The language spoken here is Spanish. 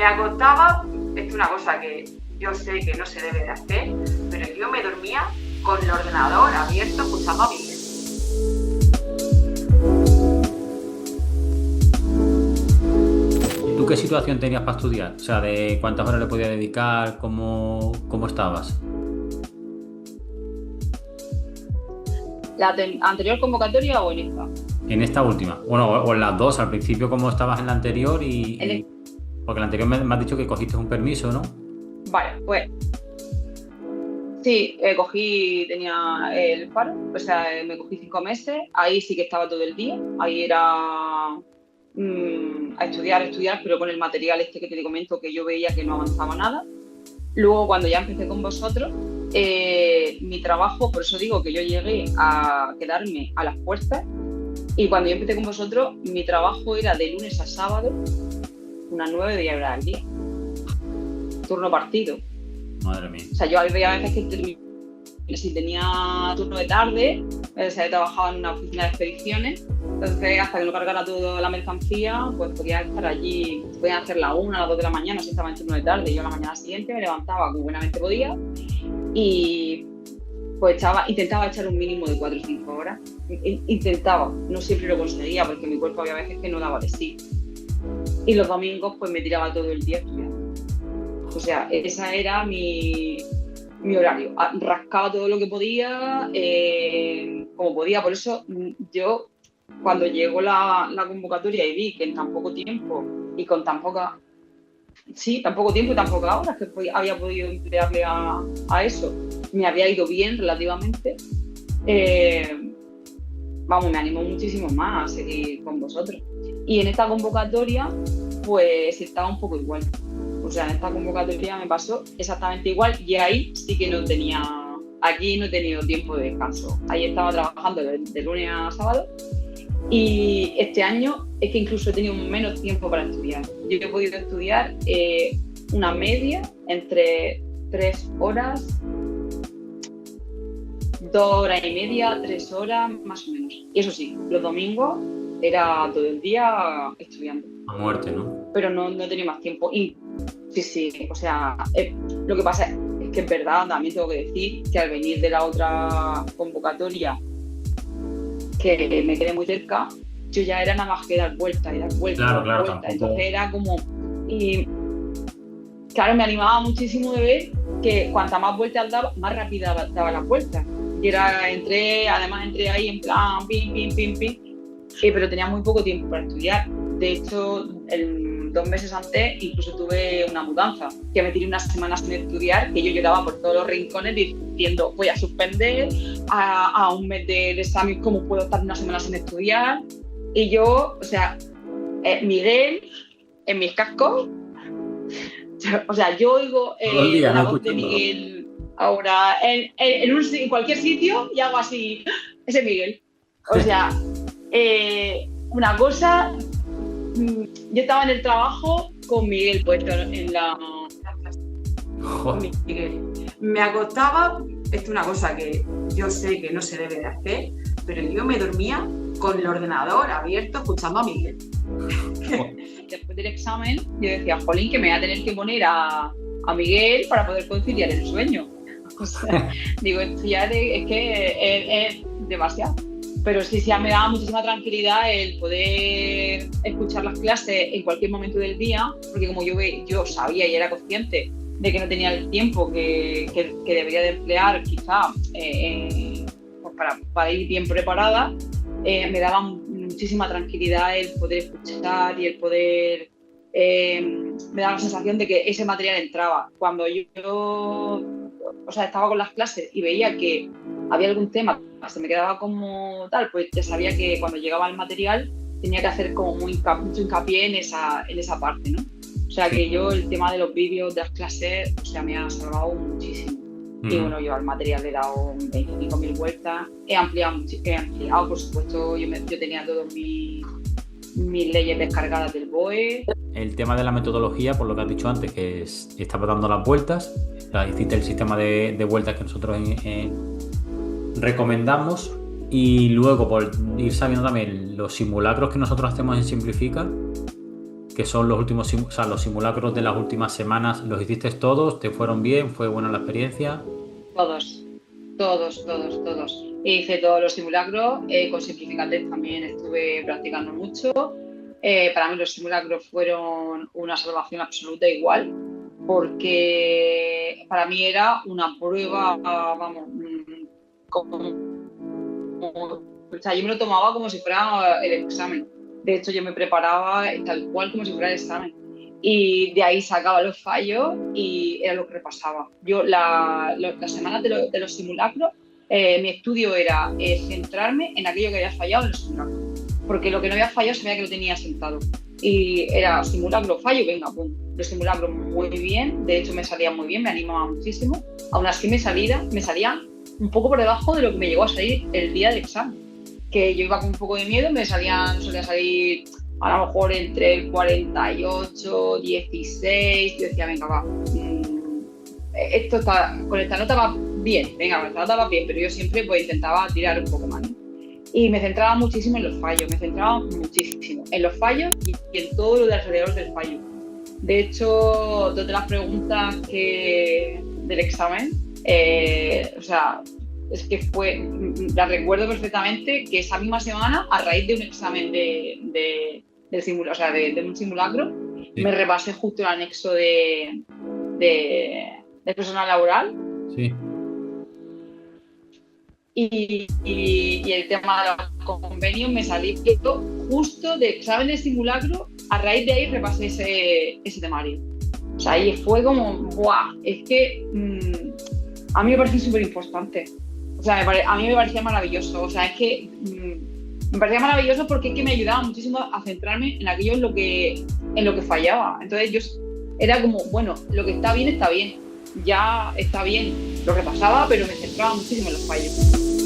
me acostaba, esto es una cosa que yo sé que no se debe de hacer, pero yo me dormía con el ordenador abierto escuchando a Miguel. ¿Tú qué situación tenías para estudiar? O sea, ¿de cuántas horas le podías dedicar? ¿Cómo estabas? ¿La anterior convocatoria o en esta? En esta última. Bueno, o en las dos. Al principio, ¿cómo estabas en la anterior? Porque en la anterior me has dicho que cogiste un permiso, ¿no? Vale, pues sí, tenía el paro, o sea, me cogí 5 meses, ahí sí que estaba todo el día, ahí era a estudiar, pero con el material este que te comento que yo veía que no avanzaba nada. Luego, cuando ya empecé con vosotros, mi trabajo, por eso digo que yo llegué a quedarme a las puertas, y cuando yo empecé con vosotros, mi trabajo era de lunes a sábado, unas 9 de horas al día, turno partido. Madre mía. O sea, yo había veces que si tenía turno de tarde, o sea, trabajaba en una oficina de expediciones, entonces hasta que no cargara toda la mercancía, pues podía estar allí, podía hacer la 1, a las 2 de la mañana si estaba en turno de tarde, y yo a la mañana siguiente me levantaba como buenamente podía y pues intentaba echar un mínimo de 4 o 5 horas. Intentaba, no siempre lo conseguía porque mi cuerpo había veces que no daba de sí. Y los domingos pues me tiraba todo el día estudiando. O sea, ese era mi horario. Rascaba todo lo que podía, como podía. Por eso yo, cuando llegó la convocatoria y vi que en tan poco tiempo y con tan poca... Sí, tan poco tiempo y tan pocas horas que había podido emplearle a eso, me había ido bien relativamente. Me animó muchísimo más a seguir con vosotros. Y en esta convocatoria, pues estaba un poco igual. O sea, en esta convocatoria me pasó exactamente igual y ahí sí que aquí no he tenido tiempo de descanso. Ahí estaba trabajando de lunes a sábado y este año es que incluso he tenido menos tiempo para estudiar. Yo he podido estudiar una media entre 3 horas, 2 horas y media, 3 horas más o menos. Y eso sí, los domingos era todo el día estudiando. A muerte, ¿no? Pero no he tenido más tiempo. Y sí, o sea, lo que pasa es que es verdad, también tengo que decir que al venir de la otra convocatoria, que me quedé muy cerca, yo ya era nada más que dar vueltas y dar vueltas. Claro, dar vueltas. Tampoco... Entonces era como... Y claro, me animaba muchísimo de ver que cuanta más vueltas daba, más rápida daba las vueltas. Y entré ahí en plan pim, pero tenía muy poco tiempo para estudiar. De hecho, 2 meses antes incluso tuve una mudanza, que me tiré unas semanas sin estudiar, que yo lloraba por todos los rincones diciendo voy a suspender, a un mes de examen, ¿cómo puedo estar una semana sin estudiar? Y yo, o sea, Miguel, en mis cascos, o sea, yo oigo la voz de Miguel ahora en cualquier sitio y hago así, ese es Miguel. O sea, una cosa... Yo estaba en el trabajo con Miguel puesto en la clase. Con Miguel. Me acostaba, esto es una cosa que yo sé que no se debe de hacer, pero yo me dormía con el ordenador abierto escuchando a Miguel. Después del examen yo decía, jolín, que me voy a tener que poner a Miguel para poder conciliar el sueño. O sea, digo, esto ya es que es demasiado. Pero sí, me daba muchísima tranquilidad el poder escuchar las clases en cualquier momento del día, porque como yo sabía y era consciente de que no tenía el tiempo que debería de emplear quizá pues para ir bien preparada, me daba muchísima tranquilidad el poder escuchar y el poder... me daba la sensación de que ese material entraba. Cuando yo estaba con las clases y veía que había algún tema se me quedaba como tal, pues ya sabía que cuando llegaba el material tenía que hacer como mucho hincapié en esa parte, ¿no? O sea, que yo el tema de los vídeos de las clases, o sea, me ha salvado muchísimo. Y bueno, yo al material le he dado 25.000 vueltas, he ampliado, por supuesto, yo tenía todas mis leyes descargadas del BOE. El tema de la metodología, por lo que has dicho antes, que estaba dando las vueltas, hiciste el sistema de vueltas que nosotros recomendamos, y luego por ir sabiendo también los simulacros que nosotros hacemos en Simplifica, que son los últimos, o sea, los simulacros de las últimas semanas, ¿los hiciste todos? ¿Te fueron bien? ¿Fue buena la experiencia? Todos. Hice todos los simulacros, con Simplificatez también estuve practicando mucho. Para mí los simulacros fueron una salvación absoluta igual, porque para mí era una prueba, vamos, o sea, yo me lo tomaba como si fuera el examen. De hecho, yo me preparaba tal cual como si fuera el examen. Y de ahí sacaba los fallos y era lo que repasaba. Yo, las semanas de los simulacros, mi estudio era centrarme en aquello que había fallado en los simulacros. Porque lo que no había fallado sabía que lo tenía sentado. Y era simulacro, fallo, venga, pum. Los simulacros muy bien, de hecho me salían muy bien, me animaba muchísimo. Aún así me salían un poco por debajo de lo que me llegó a salir el día del examen. Que yo iba con un poco de miedo, solía salir a lo mejor entre el 48, 16, yo decía, venga, va, esto está, con esta nota va bien, venga, con esta nota va bien, pero yo siempre pues intentaba tirar un poco más, ¿no? Y me centraba muchísimo en los fallos, en los fallos y en todo lo de alrededor del fallo. De hecho, dos de las preguntas del examen, o sea, es que la recuerdo perfectamente, que esa misma semana, a raíz de un examen del simulacro, o sea, de un simulacro, sí, me repasé justo el anexo de personal laboral. Sí. Y el tema de los convenios me salí justo de examen de simulacro, a raíz de ahí repasé ese temario. O sea, ahí fue como, ¡buah! Es que a mí me parece súper importante. O sea, a mí me parecía maravilloso. O sea, es que me parecía maravilloso porque es que me ayudaba muchísimo a centrarme en aquello en lo que fallaba. Entonces yo era como, bueno, lo que está bien, ya está bien. Lo repasaba, pero me centraba muchísimo en los fallos.